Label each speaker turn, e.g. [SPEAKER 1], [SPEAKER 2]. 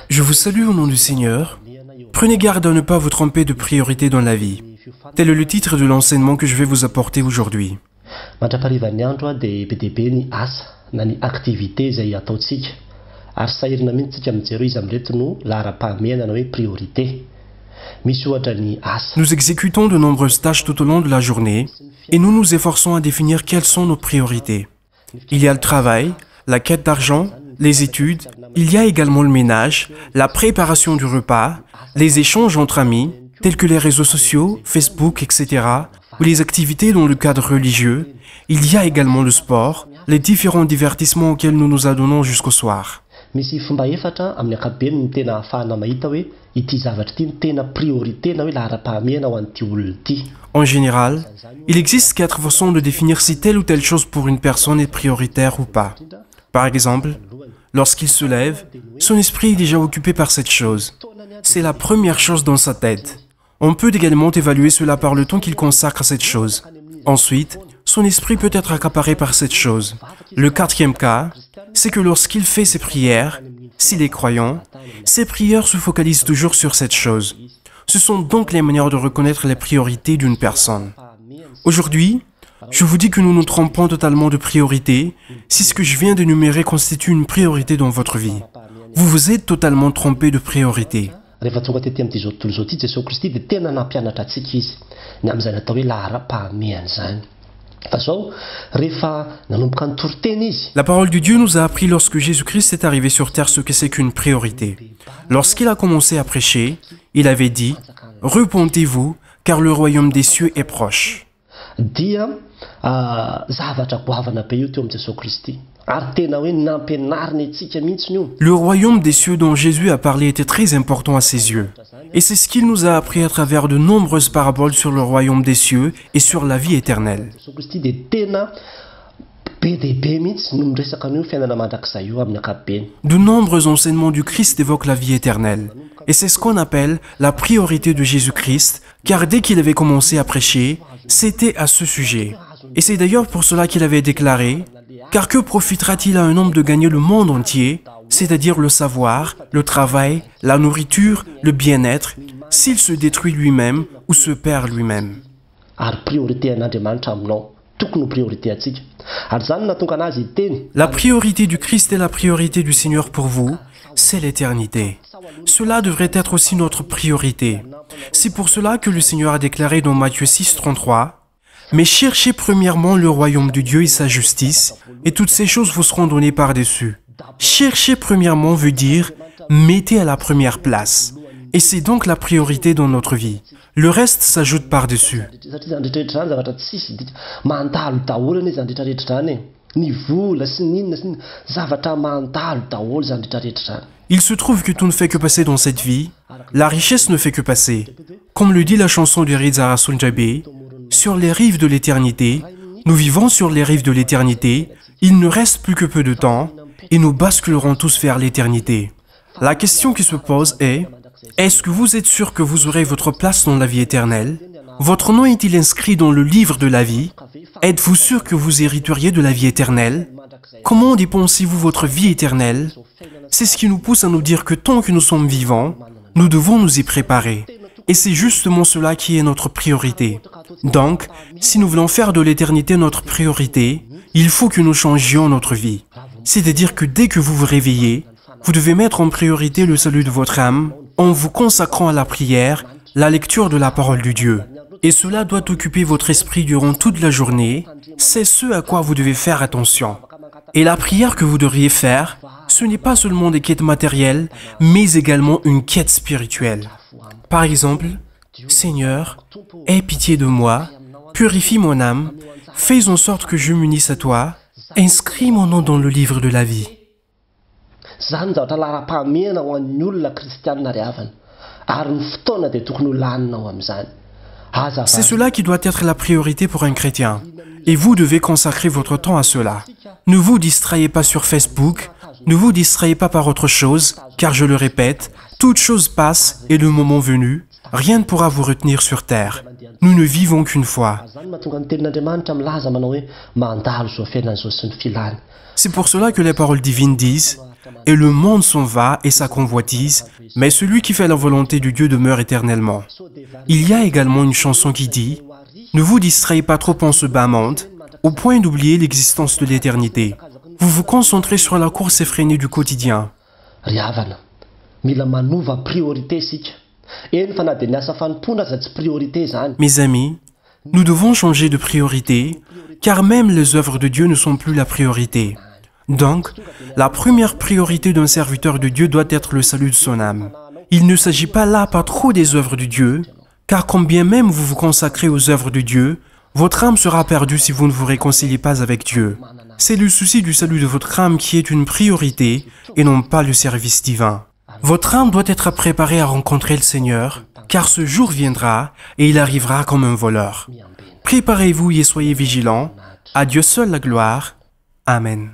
[SPEAKER 1] Je vous salue au nom du Seigneur. Prenez garde à ne pas vous tromper de priorité dans la vie. Tel est le titre de l'enseignement que je vais vous apporter aujourd'hui. Nous exécutons de nombreuses tâches tout au long de la journée et nous nous efforçons à définir quelles sont nos priorités. Il y a le travail, la quête d'argent, les études, il y a également le ménage, la préparation du repas, les échanges entre amis, tels que les réseaux sociaux, Facebook, etc., ou les activités dans le cadre religieux. Il y a également le sport, les différents divertissements auxquels nous nous adonnons jusqu'au soir. En général, il existe 4 façons de définir si telle ou telle chose pour une personne est prioritaire ou pas. Par exemple, lorsqu'il se lève, son esprit est déjà occupé par cette chose. C'est la première chose dans sa tête. On peut également évaluer cela par le temps qu'il consacre à cette chose. Ensuite, son esprit peut être accaparé par cette chose. Le 4e cas, c'est que lorsqu'il fait ses prières, s'il est croyant, ses prières se focalisent toujours sur cette chose. Ce sont donc les manières de reconnaître les priorités d'une personne. Aujourd'hui, je vous dis que nous nous trompons totalement de priorité si ce que je viens d'énumérer constitue une priorité dans votre vie. Vous vous êtes totalement trompé de priorité. La parole de Dieu nous a appris lorsque Jésus-Christ est arrivé sur terre ce que c'est qu'une priorité. Lorsqu'il a commencé à prêcher, il avait dit « Repentez-vous, car le royaume des cieux est proche ». Le royaume des cieux dont Jésus a parlé était très important à ses yeux. Et c'est ce qu'il nous a appris à travers de nombreuses paraboles sur le royaume des cieux et sur la vie éternelle. De nombreux enseignements du Christ évoquent la vie éternelle. Et c'est ce qu'on appelle la priorité de Jésus-Christ, car dès qu'il avait commencé à prêcher, c'était à ce sujet. Et c'est d'ailleurs pour cela qu'il avait déclaré « Car que profitera-t-il à un homme de gagner le monde entier, c'est-à-dire le savoir, le travail, la nourriture, le bien-être, s'il se détruit lui-même ou se perd lui-même ?» La priorité du Christ et la priorité du Seigneur pour vous, c'est l'éternité. Cela devrait être aussi notre priorité. C'est pour cela que le Seigneur a déclaré dans Matthieu 6, 33, « Mais cherchez premièrement le royaume de Dieu et sa justice, et toutes ces choses vous seront données par-dessus. » Chercher premièrement veut dire « mettez à la première place ». Et c'est donc la priorité dans notre vie. Le reste s'ajoute par-dessus. Il se trouve que tout ne fait que passer dans cette vie. La richesse ne fait que passer. Comme le dit la chanson de Reza Sunjabe, sur les rives de l'éternité, nous vivons sur les rives de l'éternité, il ne reste plus que peu de temps, et nous basculerons tous vers l'éternité. La question qui se pose est, est-ce que vous êtes sûr que vous aurez votre place dans la vie éternelle? Votre nom est-il inscrit dans le livre de la vie? Êtes-vous sûr que vous hériteriez de la vie éternelle? Comment dépensez-vous votre vie éternelle? C'est ce qui nous pousse à nous dire que tant que nous sommes vivants, nous devons nous y préparer. Et c'est justement cela qui est notre priorité. Donc, si nous voulons faire de l'éternité notre priorité, il faut que nous changions notre vie. C'est-à-dire que dès que vous vous réveillez, vous devez mettre en priorité le salut de votre âme en vous consacrant à la prière, la lecture de la parole de Dieu. Et cela doit occuper votre esprit durant toute la journée. C'est ce à quoi vous devez faire attention. Et la prière que vous devriez faire, ce n'est pas seulement des quêtes matérielles, mais également une quête spirituelle. Par exemple, « Seigneur, aie pitié de moi, purifie mon âme, fais en sorte que je m'unisse à toi, inscris mon nom dans le livre de la vie. » C'est cela qui doit être la priorité pour un chrétien. Et vous devez consacrer votre temps à cela. Ne vous distrayez pas sur Facebook, ne vous distrayez pas par autre chose, car je le répète, toute chose passe et le moment venu, rien ne pourra vous retenir sur terre. Nous ne vivons qu'une fois. C'est pour cela que les paroles divines disent « Et le monde s'en va et sa convoitise, mais celui qui fait la volonté de Dieu demeure éternellement. » Il y a également une chanson qui dit « Ne vous distrayez pas trop en ce bas monde, au point d'oublier l'existence de l'éternité. Vous vous concentrez sur la course effrénée du quotidien. » Mes amis, nous devons changer de priorité, car même les œuvres de Dieu ne sont plus la priorité. Donc, la première priorité d'un serviteur de Dieu doit être le salut de son âme. Il ne s'agit pas là pas trop des œuvres de Dieu, car quand bien même vous vous consacrez aux œuvres de Dieu, votre âme sera perdue si vous ne vous réconciliez pas avec Dieu. C'est le souci du salut de votre âme qui est une priorité et non pas le service divin. Votre âme doit être préparée à rencontrer le Seigneur, car ce jour viendra et il arrivera comme un voleur. Préparez-vous et soyez vigilants. À Dieu seul la gloire. Amen.